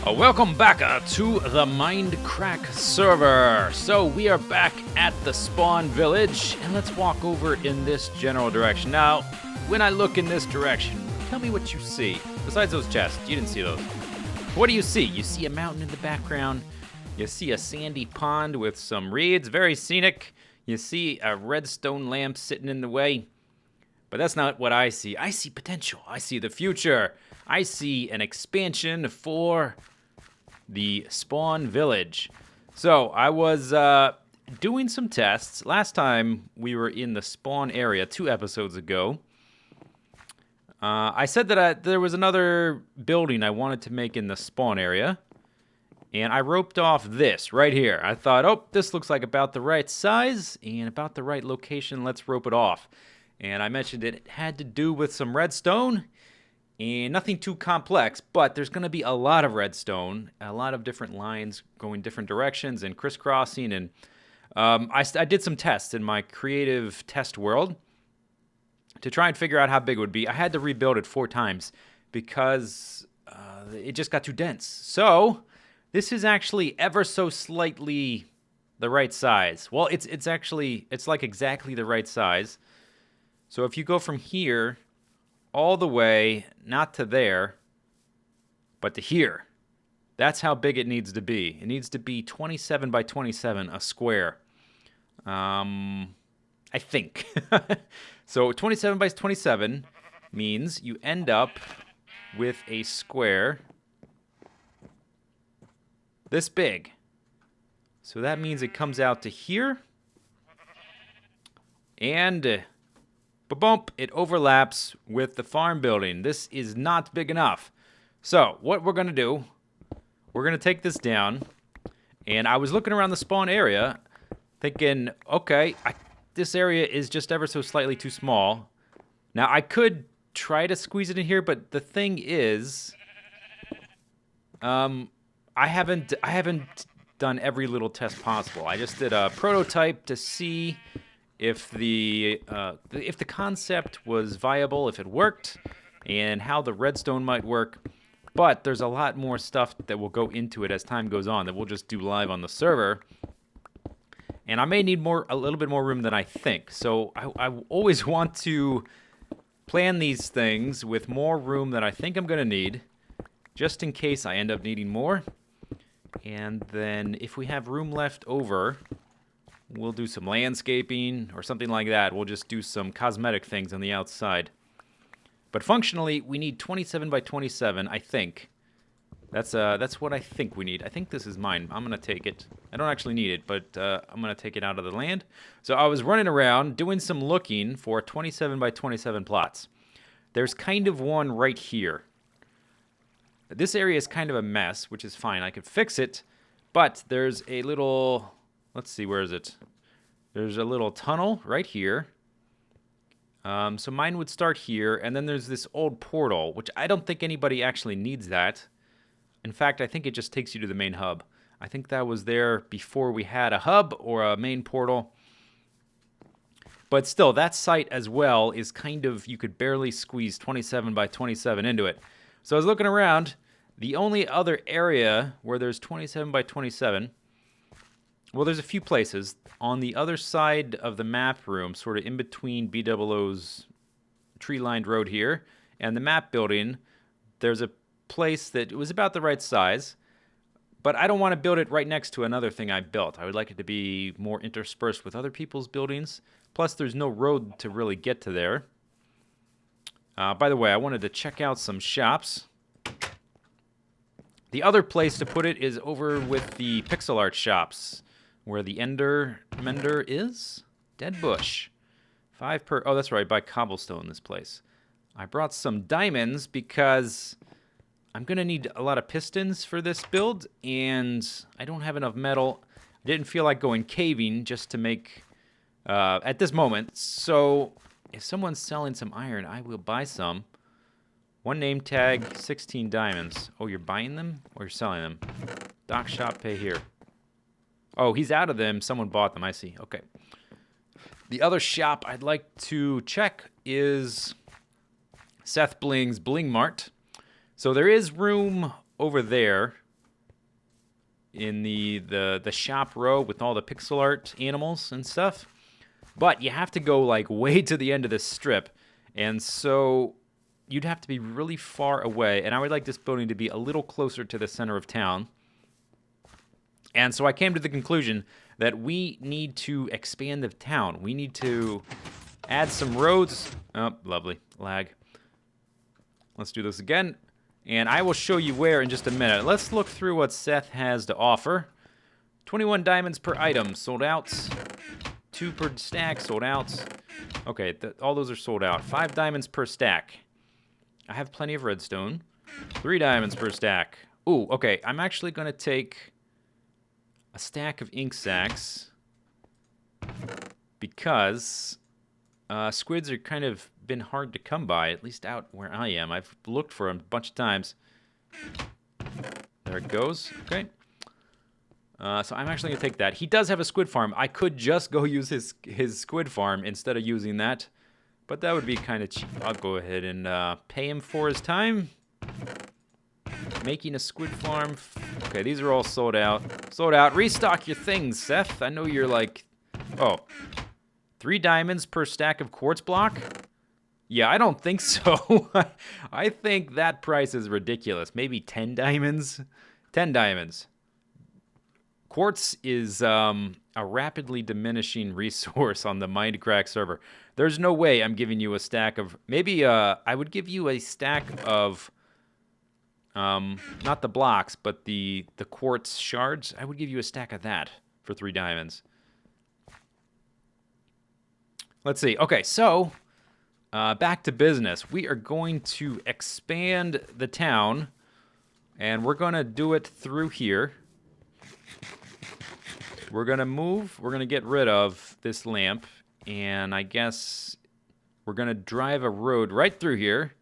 Welcome back to the Mindcrack server. So we are back at the spawn village, and let's walk over in this general direction. Now, when I look in this direction, tell me what you see. Besides those chests, you didn't see those. What do you see? You see a mountain in the background. You see a sandy pond with some reeds, very scenic. You see a redstone lamp sitting in the way. But that's not what I see. I see potential. I see the future. I see an expansion for the spawn village. So I was doing some tests. Last time we were in the spawn area 2 episodes ago. I said that there was another building I wanted to make in the spawn area. And I roped off this right here. I thought, oh, this looks like about the right size and about the right location. Let's rope it off. And I mentioned it had to do with some redstone. And nothing too complex, but there's going to be a lot of redstone, a lot of different lines going different directions and crisscrossing. And I did some tests in my creative test world to try and figure out how big it would be. I had to rebuild it 4 times because it just got too dense. So this is actually ever so slightly the right size. Well, it's like exactly the right size. So if you go from here all the way, not to there, but to here. That's how big it needs to be. It needs to be 27 by 27, a square. I think. So 27 by 27 means you end up with a square this big. So that means it comes out to here. And ba-bump, it overlaps with the farm building. This is not big enough. So what we're going to do, we're going to take this down. And I was looking around the spawn area thinking, okay, this area is just ever so slightly too small. Now, I could try to squeeze it in here, but the thing is, I haven't done every little test possible. I just did a prototype to see if the concept was viable, if it worked, and how the redstone might work. But there's a lot more stuff that will go into it as time goes on that we'll just do live on the server. And I may need a little bit more room than I think. So I always want to plan these things with more room than I think I'm going to need, just in case I end up needing more. And then if we have room left over, we'll do some landscaping or something like that. We'll just do some cosmetic things on the outside. But functionally, we need 27 by 27, I think. That's what I think we need. I think this is mine. I'm going to take it. I don't actually need it, but I'm going to take it out of the land. So I was running around doing some looking for 27 by 27 plots. There's kind of one right here. This area is kind of a mess, which is fine. I could fix it, but there's a little... Let's see, where is it? There's a little tunnel right here. So mine would start here, and then there's this old portal, which I don't think anybody actually needs that. In fact, I think it just takes you to the main hub. I think that was there before we had a hub or a main portal. But still, that site as well is kind of, you could barely squeeze 27 by 27 into it. So I was looking around. The only other area where there's 27 by 27... Well, there's a few places. On the other side of the map room, sort of in between BdoubleO's tree-lined road here and the map building, there's a place that was about the right size, but I don't want to build it right next to another thing I built. I would like it to be more interspersed with other people's buildings. Plus, there's no road to really get to there. By the way, I wanted to check out some shops. The other place to put it is over with the pixel art shops, where the Ender Mender is. Dead Bush. 5 per... Oh, that's right, I buy cobblestone this place. I brought some diamonds because I'm going to need a lot of pistons for this build, and I don't have enough metal. I didn't feel like going caving just to make... at this moment. So if someone's selling some iron, I will buy some. 1 name tag, 16 diamonds. Oh, you're buying them or you're selling them? Doc shop, pay here. Oh, he's out of them. Someone bought them. I see. Okay. The other shop I'd like to check is Seth Bling's Bling Mart. So there is room over there in the shop row with all the pixel art animals and stuff. But you have to go like way to the end of this strip, and so you'd have to be really far away. And I would like this building to be a little closer to the center of town. And so I came to the conclusion that we need to expand the town. We need to add some roads. Oh, lovely. Lag. Let's do this again. And I will show you where in just a minute. Let's look through what Seth has to offer. 21 diamonds per item, sold out. 2 per stack, sold out. Okay, all those are sold out. 5 diamonds per stack. I have plenty of redstone. 3 diamonds per stack. Ooh, okay, I'm actually going to take a stack of ink sacks because squids are kind of been hard to come by, at least out where I am. I've looked for them a bunch of times. There it goes. Okay. So I'm actually going to take that. He does have a squid farm. I could just go use his squid farm instead of using that, but that would be kind of cheap. I'll go ahead and pay him for his time. Making a squid farm. Okay, these are all sold out. Sold out. Restock your things, Seth. I know you're like... Oh. 3 diamonds per stack of quartz block? Yeah, I don't think so. I think that price is ridiculous. Maybe 10 diamonds? 10 diamonds. Quartz is a rapidly diminishing resource on the Mindcrack server. There's no way I'm giving you a stack of... Maybe I would give you a stack of... not the blocks, but the quartz shards. I would give you a stack of that for 3 diamonds. Let's see. Okay, so back to business. We are going to expand the town, and we're going to do it through here. We're going to move. We're going to get rid of this lamp, and I guess we're going to drive a road right through here.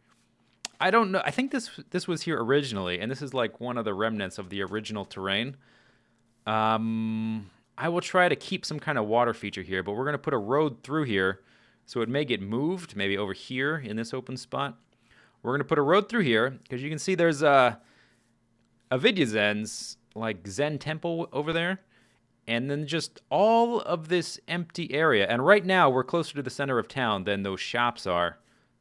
I don't know. I think this was here originally, and this is like one of the remnants of the original terrain. I will try to keep some kind of water feature here, but we're going to put a road through here, so it may get moved, maybe over here in this open spot. We're going to put a road through here, because you can see there's a Vidya Zen's, like, Zen temple over there, and then just all of this empty area. And right now, we're closer to the center of town than those shops are,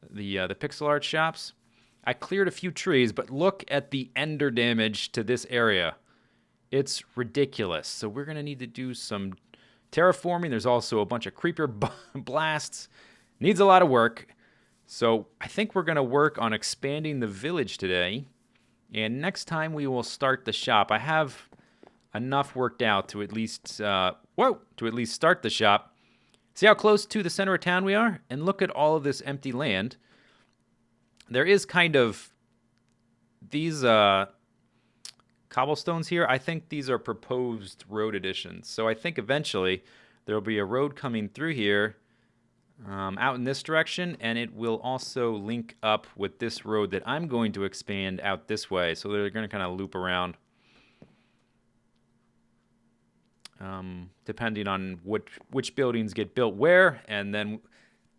the pixel art shops. I cleared a few trees, but look at the ender damage to this area. It's ridiculous. So we're going to need to do some terraforming. There's also a bunch of creeper blasts. Needs a lot of work. So I think we're going to work on expanding the village today. And next time we will start the shop. I have enough worked out to at least, start the shop. See how close to the center of town we are? And look at all of this empty land. There is kind of these cobblestones here. I think these are proposed road additions. So I think eventually there will be a road coming through here out in this direction, and it will also link up with this road that I'm going to expand out this way. So they're going to kind of loop around. Depending on which buildings get built where, and then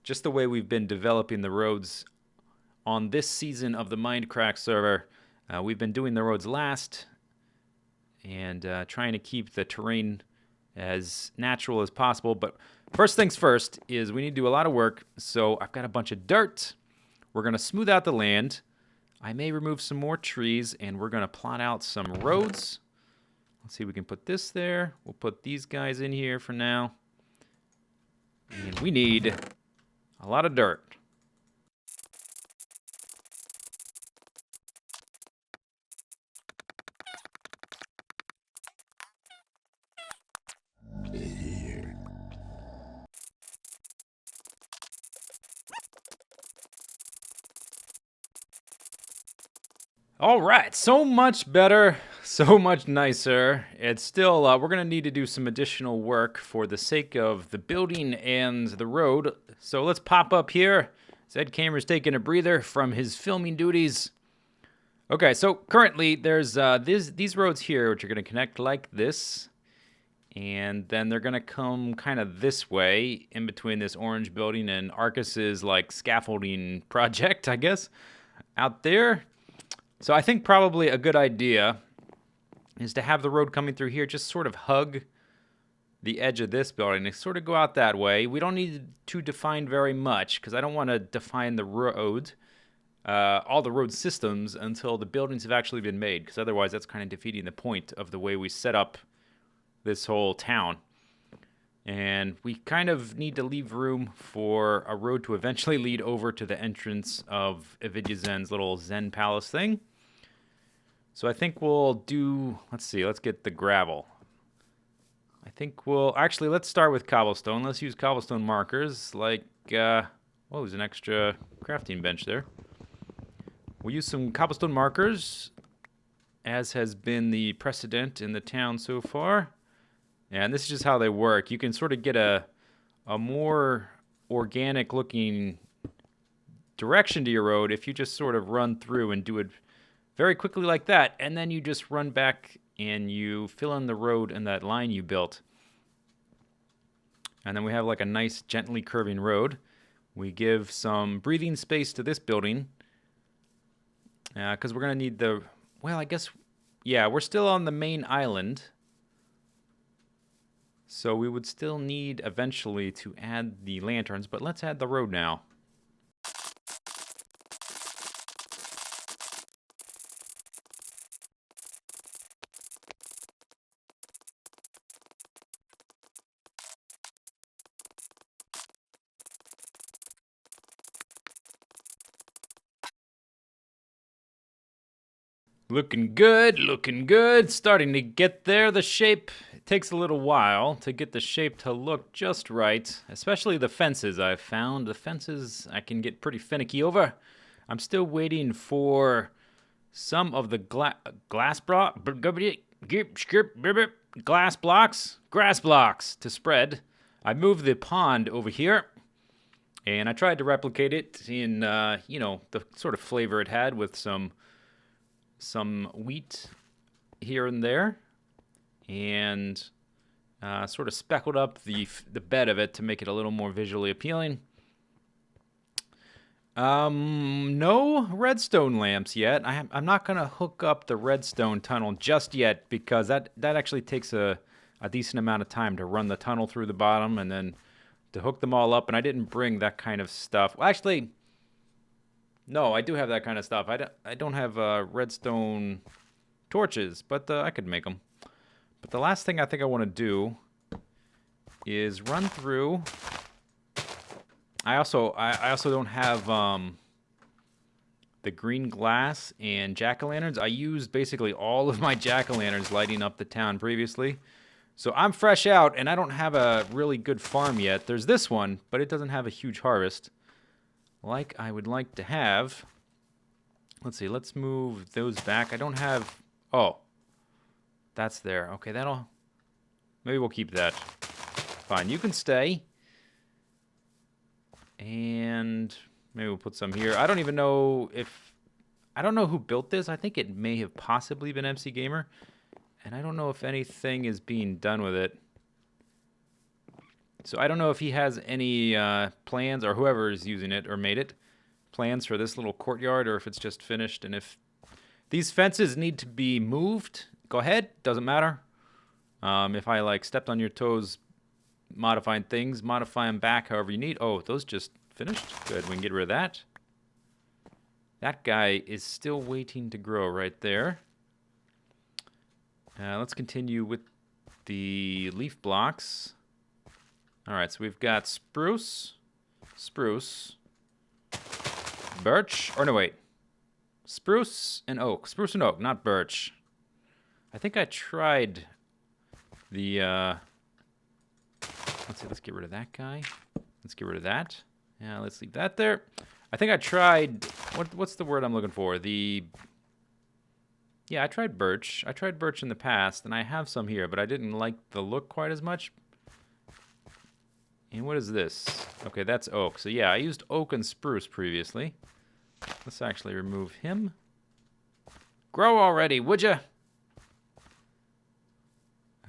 just the way we've been developing the roads on this season of the Mindcrack server. We've been doing the roads last and trying to keep the terrain as natural as possible. But first things first is we need to do a lot of work. So I've got a bunch of dirt. We're going to smooth out the land. I may remove some more trees, and we're going to plot out some roads. Let's see if we can put this there. We'll put these guys in here for now. And we need a lot of dirt. All right, so much better, so much nicer. It's still, we're going to need to do some additional work for the sake of the building and the road. So let's pop up here. Zed Cameron's taking a breather from his filming duties. Okay, so currently there's these roads here, which are going to connect like this. And then they're going to come kind of this way in between this orange building and Arcus's like scaffolding project, I guess, out there. So I think probably a good idea is to have the road coming through here just sort of hug the edge of this building and sort of go out that way. We don't need to define very much because I don't want to define the road, all the road systems until the buildings have actually been made, because otherwise that's kind of defeating the point of the way we set up this whole town. And we kind of need to leave room for a road to eventually lead over to the entrance of Avidya Zen's little Zen palace thing. So I think we'll do, let's see, let's get the gravel. I think we'll, actually, let's start with cobblestone. Let's use cobblestone markers, like, oh, there's an extra crafting bench there. We'll use some cobblestone markers, as has been the precedent in the town so far. And this is just how they work. You can sort of get a more organic looking direction to your road if you just sort of run through and do it very quickly like that. And then you just run back and you fill in the road in that line you built. And then we have like a nice gently curving road. We give some breathing space to this building, because we're going to need the, well, I guess, yeah, we're still on the main island. So we would still need eventually to add the lanterns, but let's add the road now. Looking good, looking good. Starting to get there. The shape, it takes a little while to get the shape to look just right, especially the fences I've found. The fences I can get pretty finicky over. I'm still waiting for some of the grass blocks to spread. I moved the pond over here, and I tried to replicate it in, you know, the sort of flavor it had with some wheat here and there, and sort of speckled up the bed of it to make it a little more visually appealing. No redstone lamps yet. I'm not going to hook up the redstone tunnel just yet, because that actually takes a decent amount of time to run the tunnel through the bottom and then to hook them all up, and I didn't bring that kind of stuff. Well, actually, no, I do have that kind of stuff. I don't have redstone torches, but I could make them. But the last thing I think I want to do is run through. I also don't have the green glass and jack-o'-lanterns. I used basically all of my jack-o'-lanterns lighting up the town previously. So I'm fresh out, and I don't have a really good farm yet. There's this one, but it doesn't have a huge harvest like I would like to have. Let's see, let's move those back. I don't have, oh, that's there. Okay, maybe we'll keep that. Fine, you can stay. And maybe we'll put some here. I don't even know I don't know who built this. I think it may have possibly been MC Gamer. And I don't know if anything is being done with it. So I don't know if he has any plans, or whoever is using it or made it, plans for this little courtyard, or if it's just finished. And if these fences need to be moved, go ahead. Doesn't matter. If I like stepped on your toes modifying things, modify them back however you need. Oh, those just finished? Good, we can get rid of that. That guy is still waiting to grow right there. Let's continue with the leaf blocks. Alright, so we've got spruce, birch, or no, wait. Spruce and oak, not birch. I think I tried the, let's see, let's get rid of that guy. Let's get rid of that. Yeah, let's leave that there. I think I tried, what's the word I'm looking for? Yeah, I tried birch. I tried birch in the past, and I have some here, but I didn't like the look quite as much. And what is this? Okay, that's oak. So yeah, I used oak and spruce previously. Let's actually remove him. Grow already, would ya?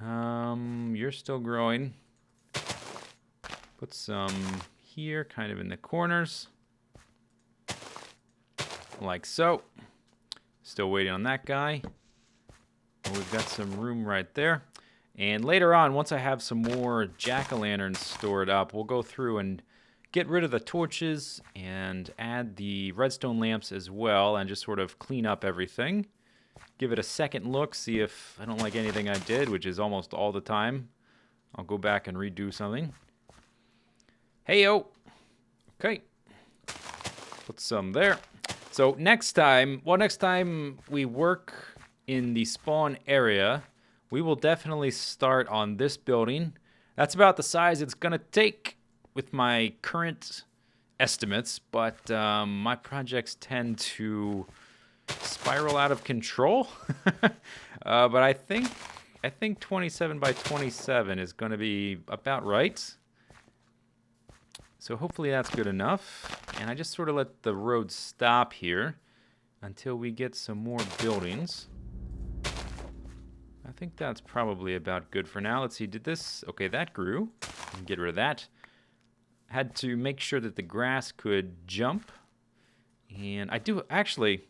You're still growing. Put some here, kind of in the corners. Like so. Still waiting on that guy. Well, we've got some room right there. And later on, once I have some more jack-o'-lanterns stored up, we'll go through and get rid of the torches and add the redstone lamps as well and just sort of clean up everything. Give it a second look, see if I don't like anything I did, which is almost all the time. I'll go back and redo something. Hey-o! Okay. Put some there. So next time we work in the spawn area, we will definitely start on this building. That's about the size it's going to take with my current estimates, but my projects tend to spiral out of control. But I think 27 by 27 is going to be about right. So hopefully that's good enough. And I just sort of let the road stop here until we get some more buildings. I think that's probably about good for now. Let's see, did this... Okay, that grew. Get rid of that. Had to make sure that the grass could jump. And I do... Actually,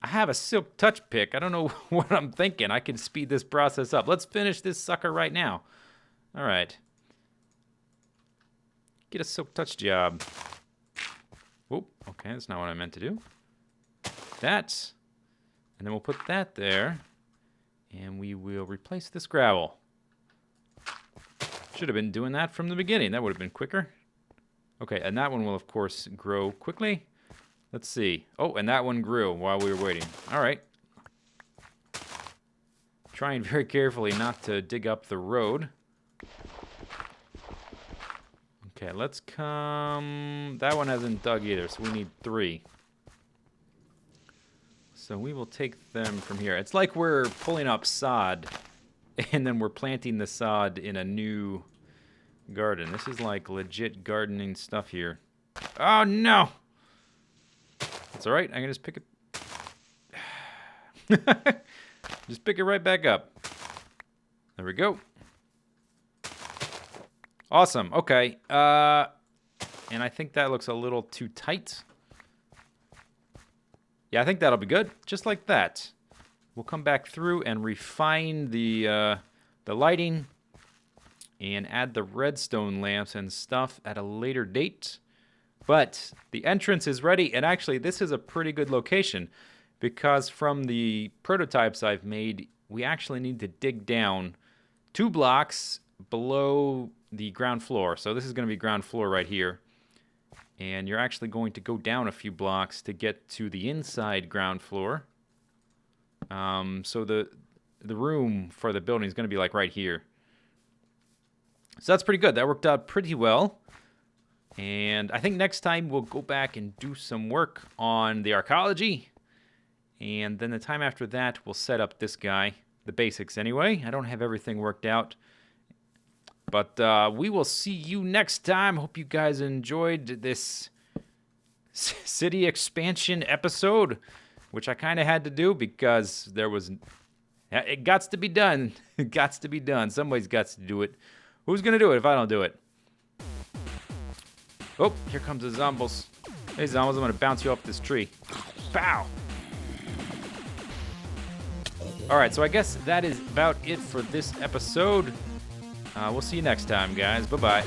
I have a silk touch pick. I don't know what I'm thinking. I can speed this process up. Let's finish this sucker right now. All right. Get a silk touch job. Oh, okay, that's not what I meant to do. That. And then we'll put that there. And we will replace this gravel. Should have been doing that from the beginning. That would have been quicker. Okay, and that one will, of course, grow quickly. Let's see. Oh, and that one grew while we were waiting. All right. Trying very carefully not to dig up the road. Okay, let's come... That one hasn't dug either, so we need 3. So we will take them from here. It's like we're pulling up sod, and then we're planting the sod in a new garden. This is like legit gardening stuff here. Oh, no! It's all right. I can just pick it... Just pick it right back up. There we go. Awesome. Okay. And I think that looks a little too tight. Yeah, I think that'll be good. Just like that. We'll come back through and refine the lighting and add the redstone lamps and stuff at a later date. But the entrance is ready, and actually this is a pretty good location because from the prototypes I've made, we actually need to dig down 2 blocks below the ground floor. So this is going to be ground floor right here. And you're actually going to go down a few blocks to get to the inside ground floor. So the room for the building is going to be like right here. So that's pretty good. That worked out pretty well. And I think next time we'll go back and do some work on the archaeology. And then the time after that, we'll set up this guy. The basics anyway. I don't have everything worked out. But we will see you next time. Hope you guys enjoyed this city expansion episode, which I kind of had to do because there was... It gots to be done. It gots to be done. Somebody's got to do it. Who's going to do it if I don't do it? Oh, here comes the zombies. Hey, zombies, I'm going to bounce you off this tree. Pow! Alright, so I guess that is about it for this episode. We'll see you next time, guys. Bye-bye.